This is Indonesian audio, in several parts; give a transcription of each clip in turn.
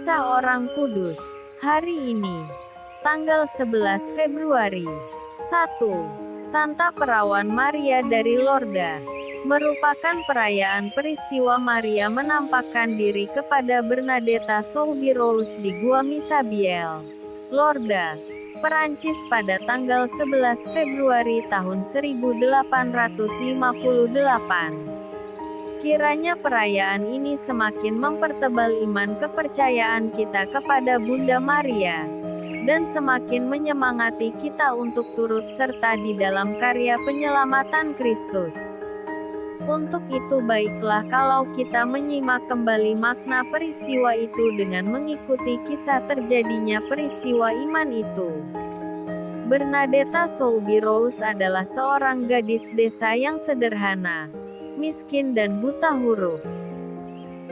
Kisah Orang Kudus. Hari ini, tanggal 11 Februari. 1. Santa Perawan Maria dari Lorda. Merupakan perayaan peristiwa Maria menampakkan diri kepada Bernadetta Soubirous di Gua Misabiel, Lorda, Perancis pada tanggal 11 Februari tahun 1858. Kiranya perayaan ini semakin mempertebal iman kepercayaan kita kepada Bunda Maria, dan semakin menyemangati kita untuk turut serta di dalam karya penyelamatan Kristus. Untuk itu baiklah kalau kita menyimak kembali makna peristiwa itu dengan mengikuti kisah terjadinya peristiwa iman itu. Bernadetta Soubirous adalah seorang gadis desa yang sederhana, miskin dan buta huruf.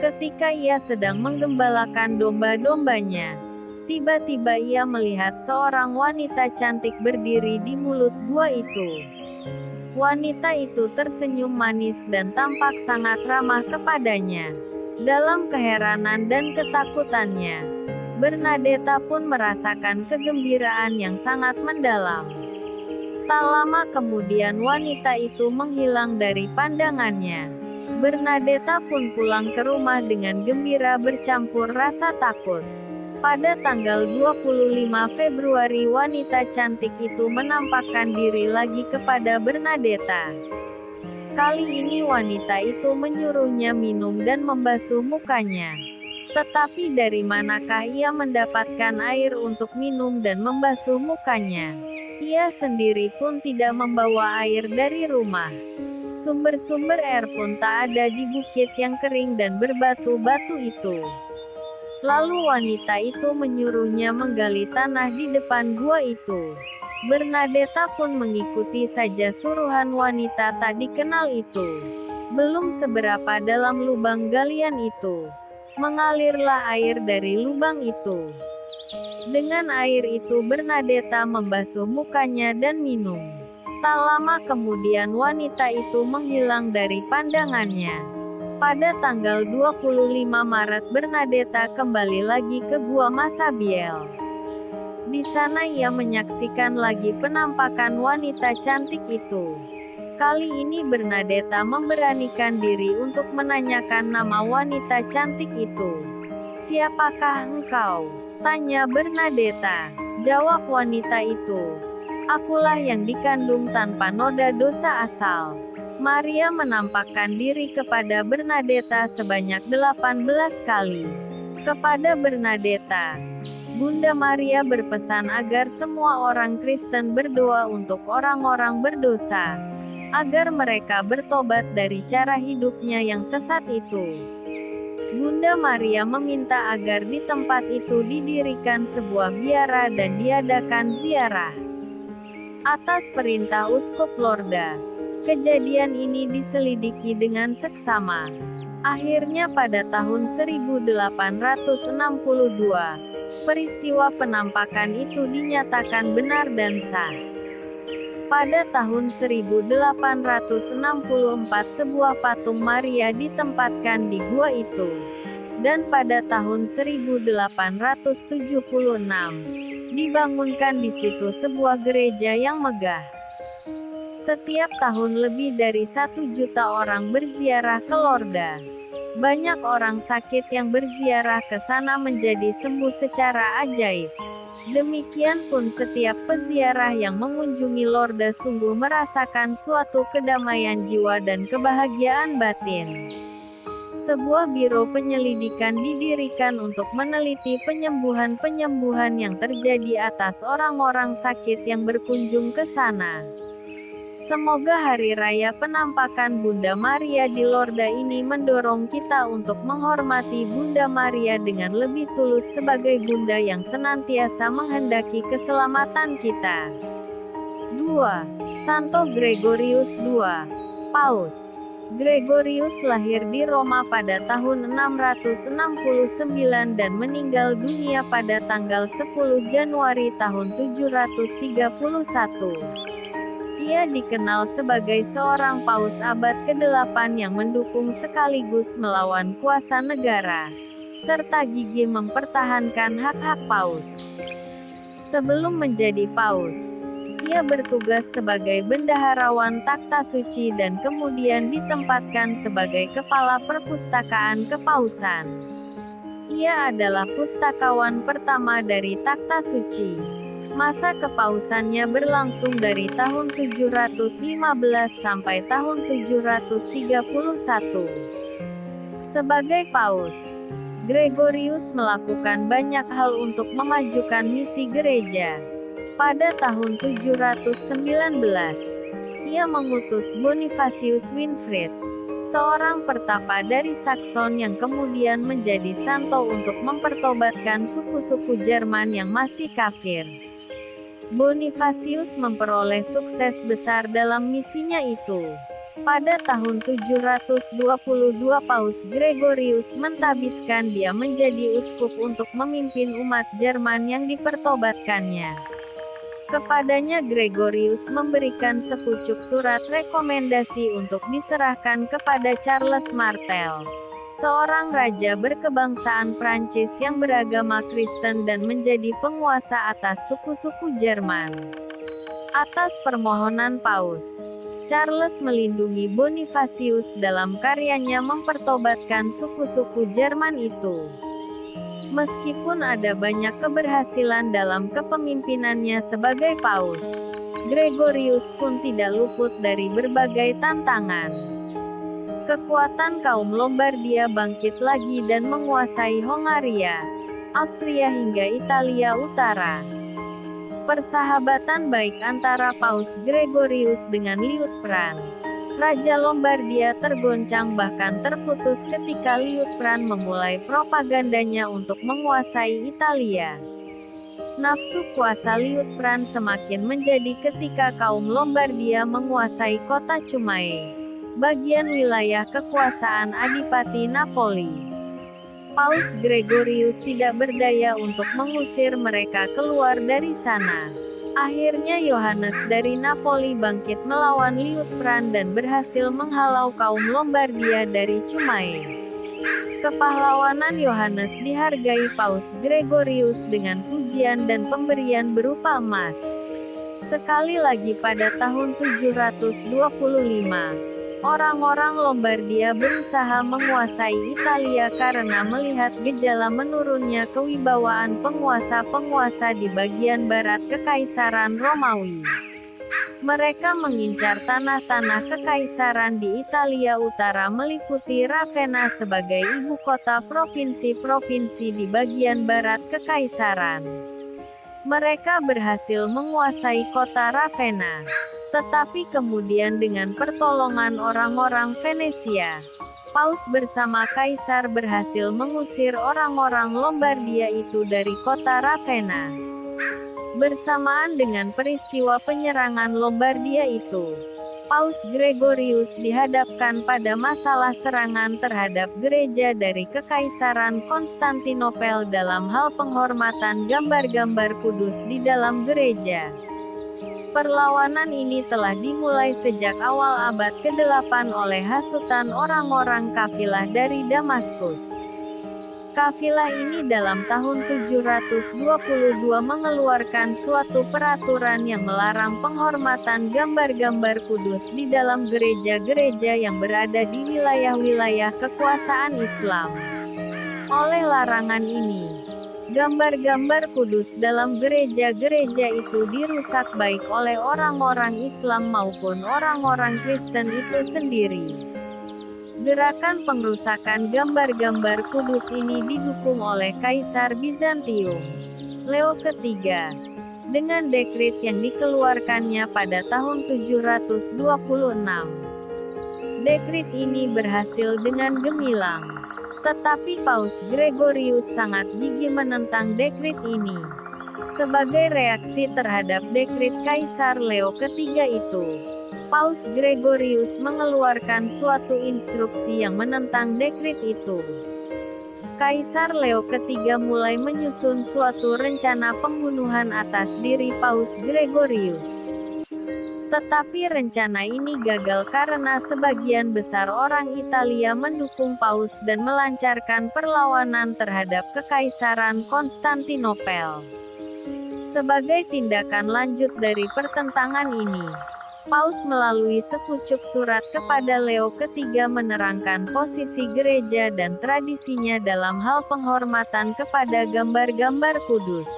Ketika ia sedang menggembalakan domba-dombanya, tiba-tiba ia melihat seorang wanita cantik berdiri di mulut gua itu. Wanita itu tersenyum manis dan tampak sangat ramah kepadanya. Dalam keheranan dan ketakutannya, Bernadetta pun merasakan kegembiraan yang sangat mendalam. Tak lama kemudian wanita itu menghilang dari pandangannya. Bernadetta pun pulang ke rumah dengan gembira bercampur rasa takut. Pada tanggal 25 Februari wanita cantik itu menampakkan diri lagi kepada Bernadetta. Kali ini wanita itu menyuruhnya minum dan membasuh mukanya. Tetapi dari manakah ia mendapatkan air untuk minum dan membasuh mukanya? Ia sendiri pun tidak membawa air dari rumah. Sumber-sumber air pun tak ada di bukit yang kering dan berbatu-batu itu. Lalu wanita itu menyuruhnya menggali tanah di depan gua itu. Bernadetta pun mengikuti saja suruhan wanita tak dikenal itu. Belum seberapa dalam lubang galian itu, mengalirlah air dari lubang itu. Dengan air itu Bernadetta membasuh mukanya dan minum. Tak lama kemudian wanita itu menghilang dari pandangannya. Pada tanggal 25 Maret Bernadetta kembali lagi ke Gua Masabiel. Di sana ia menyaksikan lagi penampakan wanita cantik itu. Kali ini Bernadetta memberanikan diri untuk menanyakan nama wanita cantik itu. "Siapakah engkau?" tanya Bernadetta. Jawab wanita itu, "Akulah yang dikandung tanpa noda dosa asal." Maria menampakkan diri kepada Bernadetta sebanyak 18 kali. Kepada Bernadetta, Bunda Maria berpesan agar semua orang Kristen berdoa untuk orang-orang berdosa, agar mereka bertobat dari cara hidupnya yang sesat itu. Bunda Maria meminta agar di tempat itu didirikan sebuah biara dan diadakan ziarah. Atas perintah Uskup Lorda, kejadian ini diselidiki dengan seksama. Akhirnya pada tahun 1862, peristiwa penampakan itu dinyatakan benar dan sah. Pada tahun 1864 sebuah patung Maria ditempatkan di gua itu. Dan pada tahun 1876, dibangunkan di situ sebuah gereja yang megah. Setiap tahun lebih dari 1 juta orang berziarah ke Lorda. Banyak orang sakit yang berziarah ke sana menjadi sembuh secara ajaib. Demikian pun setiap peziarah yang mengunjungi Lorda sungguh merasakan suatu kedamaian jiwa dan kebahagiaan batin. Sebuah biro penyelidikan didirikan untuk meneliti penyembuhan-penyembuhan yang terjadi atas orang-orang sakit yang berkunjung ke sana. Semoga hari raya penampakan Bunda Maria di Lorda ini mendorong kita untuk menghormati Bunda Maria dengan lebih tulus sebagai Bunda yang senantiasa menghendaki keselamatan kita. 2. Santo Gregorius II, Paus. Gregorius lahir di Roma pada tahun 669 dan meninggal dunia pada tanggal 10 Januari tahun 731. Ia dikenal sebagai seorang paus abad ke-8 yang mendukung sekaligus melawan kuasa negara. serta gigih mempertahankan hak-hak paus. Sebelum menjadi paus, ia bertugas sebagai bendaharawan takhta suci dan kemudian ditempatkan sebagai kepala perpustakaan kepausan. Ia adalah pustakawan pertama dari takhta suci. Masa kepausannya berlangsung dari tahun 715 sampai tahun 731. Sebagai paus, Gregorius melakukan banyak hal untuk memajukan misi gereja. Pada tahun 719, ia mengutus Bonifacius Winfrid, seorang pertapa dari Saxon yang kemudian menjadi santo untuk mempertobatkan suku-suku Jerman yang masih kafir. Bonifacius memperoleh sukses besar dalam misinya itu. Pada tahun 722 Paus Gregorius mentabiskan dia menjadi uskup untuk memimpin umat Jerman yang dipertobatkannya. Kepadanya Gregorius memberikan sepucuk surat rekomendasi untuk diserahkan kepada Charles Martel, seorang raja berkebangsaan Prancis yang beragama Kristen dan menjadi penguasa atas suku-suku Jerman. Atas permohonan Paus, Charles melindungi Bonifacius dalam karyanya mempertobatkan suku-suku Jerman itu. Meskipun ada banyak keberhasilan dalam kepemimpinannya sebagai paus, Gregorius pun tidak luput dari berbagai tantangan. Kekuatan kaum Lombardia bangkit lagi dan menguasai Hongaria, Austria hingga Italia Utara. Persahabatan baik antara Paus Gregorius dengan Liutprand, Raja Lombardia, tergoncang bahkan terputus ketika Liutprand memulai propagandanya untuk menguasai Italia. Nafsu kuasa Liutprand semakin menjadi ketika kaum Lombardia menguasai kota Cumae, bagian wilayah kekuasaan Adipati Napoli. Paus Gregorius tidak berdaya untuk mengusir mereka keluar dari sana. Akhirnya Yohanes dari Napoli bangkit melawan Liutprand dan berhasil menghalau kaum Lombardia dari Cumae. Kepahlawanan Yohanes dihargai Paus Gregorius dengan pujian dan pemberian berupa emas. Sekali lagi pada tahun 725, orang-orang Lombardia berusaha menguasai Italia karena melihat gejala menurunnya kewibawaan penguasa-penguasa di bagian barat Kekaisaran Romawi. Mereka mengincar tanah-tanah kekaisaran di Italia Utara meliputi Ravenna sebagai ibu kota provinsi-provinsi di bagian barat Kekaisaran. Mereka berhasil menguasai kota Ravenna. Tetapi kemudian dengan pertolongan orang-orang Venesia, Paus bersama Kaisar berhasil mengusir orang-orang Lombardia itu dari kota Ravenna. Bersamaan dengan peristiwa penyerangan Lombardia itu, Paus Gregorius dihadapkan pada masalah serangan terhadap gereja dari Kekaisaran Konstantinopel dalam hal penghormatan gambar-gambar kudus di dalam gereja. Perlawanan ini telah dimulai sejak awal abad ke-8 oleh hasutan orang-orang kafilah dari Damaskus. Kafilah ini dalam tahun 722 mengeluarkan suatu peraturan yang melarang penghormatan gambar-gambar kudus di dalam gereja-gereja yang berada di wilayah-wilayah kekuasaan Islam. Oleh larangan ini, gambar-gambar kudus dalam gereja-gereja itu dirusak baik oleh orang-orang Islam maupun orang-orang Kristen itu sendiri. Gerakan pengrusakan gambar-gambar kudus ini didukung oleh Kaisar Bizantium, Leo ketiga, dengan dekret yang dikeluarkannya pada tahun 726. Dekret ini berhasil dengan gemilang. Tetapi Paus Gregorius sangat gigih menentang dekret ini. Sebagai reaksi terhadap dekret Kaisar Leo ketiga itu, Paus Gregorius mengeluarkan suatu instruksi yang menentang dekret itu. Kaisar Leo ketiga mulai menyusun suatu rencana pembunuhan atas diri Paus Gregorius. Tetapi rencana ini gagal karena sebagian besar orang Italia mendukung Paus dan melancarkan perlawanan terhadap Kekaisaran Konstantinopel. Sebagai tindakan lanjut dari pertentangan ini, Paus melalui sepucuk surat kepada Leo ketiga menerangkan posisi gereja dan tradisinya dalam hal penghormatan kepada gambar-gambar kudus.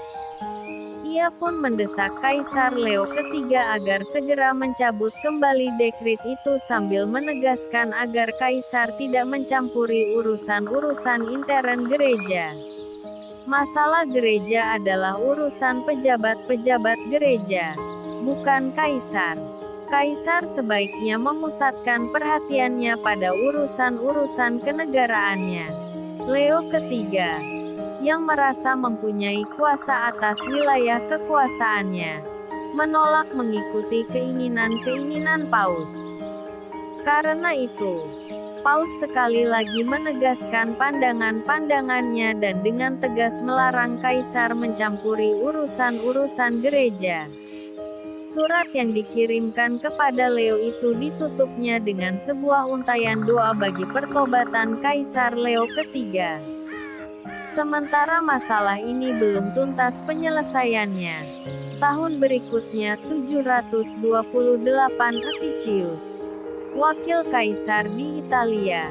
Ia pun mendesak Kaisar Leo ketiga agar segera mencabut kembali dekrit itu sambil menegaskan agar Kaisar tidak mencampuri urusan-urusan intern gereja. Masalah gereja adalah urusan pejabat-pejabat gereja, bukan Kaisar. Kaisar sebaiknya memusatkan perhatiannya pada urusan-urusan kenegaraannya. Leo ketiga, yang merasa mempunyai kuasa atas wilayah kekuasaannya, menolak mengikuti keinginan-keinginan Paus. Karena itu, Paus sekali lagi menegaskan pandangan-pandangannya dan dengan tegas melarang Kaisar mencampuri urusan-urusan gereja. Surat yang dikirimkan kepada Leo itu ditutupnya dengan sebuah untayan doa bagi pertobatan Kaisar Leo ketiga. Sementara masalah ini belum tuntas penyelesaiannya. Tahun berikutnya 728 Aticius, wakil kaisar di Italia,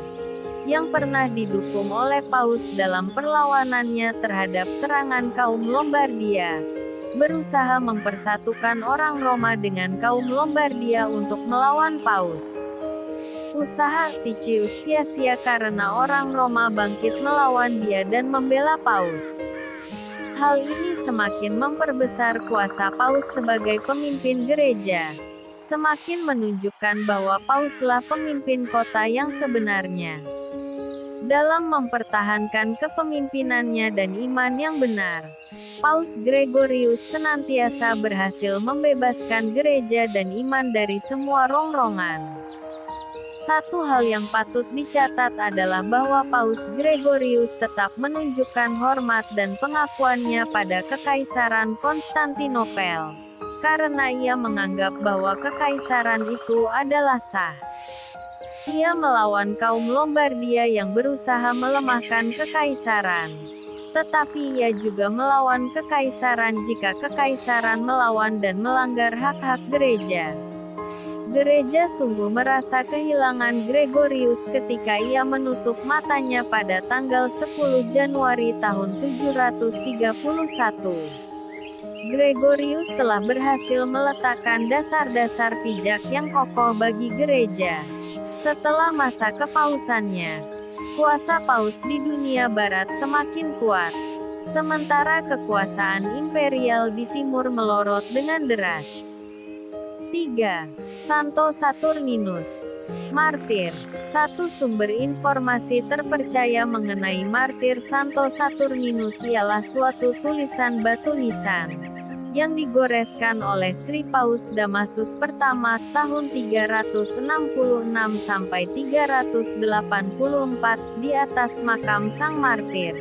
yang pernah didukung oleh Paus dalam perlawanannya terhadap serangan kaum Lombardia, berusaha mempersatukan orang Roma dengan kaum Lombardia untuk melawan Paus. Usaha Aticius sia-sia karena orang Roma bangkit melawan dia dan membela Paus. Hal ini semakin memperbesar kuasa Paus sebagai pemimpin gereja, semakin menunjukkan bahwa Pauslah pemimpin kota yang sebenarnya. Dalam mempertahankan kepemimpinannya dan iman yang benar, Paus Gregorius senantiasa berhasil membebaskan gereja dan iman dari semua rongrongan. Satu hal yang patut dicatat adalah bahwa Paus Gregorius tetap menunjukkan hormat dan pengakuannya pada Kekaisaran Konstantinopel, karena ia menganggap bahwa kekaisaran itu adalah sah. Ia melawan kaum Lombardia yang berusaha melemahkan kekaisaran. Tetapi ia juga melawan kekaisaran jika kekaisaran melawan dan melanggar hak-hak gereja. Gereja sungguh merasa kehilangan Gregorius ketika ia menutup matanya pada tanggal 10 Januari tahun 731. Gregorius telah berhasil meletakkan dasar-dasar pijak yang kokoh bagi gereja. Setelah masa kepausannya, kuasa Paus di dunia barat semakin kuat, sementara kekuasaan imperial di timur melorot dengan deras. 3. Santo Saturninus, martir. Satu sumber informasi terpercaya mengenai martir Santo Saturninus ialah suatu tulisan batu nisan, yang digoreskan oleh Sri Paus Damasus pertama tahun 366 sampai 384 di atas makam sang martir.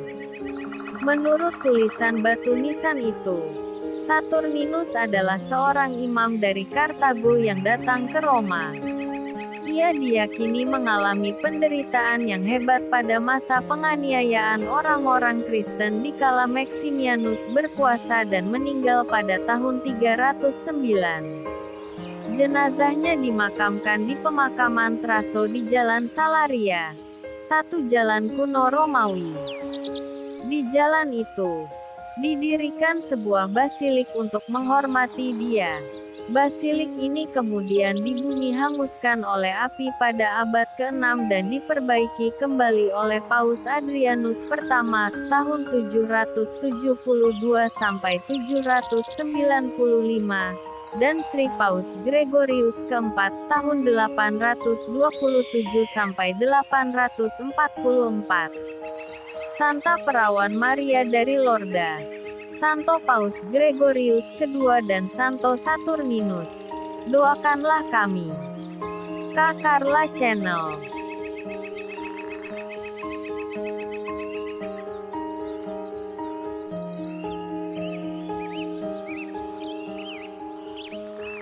Menurut tulisan batu nisan itu, Saturninus adalah seorang imam dari Kartago yang datang ke Roma. Ia diyakini mengalami penderitaan yang hebat pada masa penganiayaan orang-orang Kristen dikala Maximianus berkuasa dan meninggal pada tahun 309. Jenazahnya dimakamkan di pemakaman Traso di Jalan Salaria, satu jalan kuno Romawi. Di jalan itu didirikan sebuah basilik untuk menghormati dia. Basilik ini kemudian dibumi hanguskan oleh api pada abad ke-6 dan diperbaiki kembali oleh Paus Adrianus pertama tahun 772 sampai 795 dan Sri Paus Gregorius keempat tahun 827 sampai 844. Santa Perawan Maria dari Lorda, Santo Paus Gregorius kedua dan Santo Saturninus, doakanlah kami. Kak Carla Channel.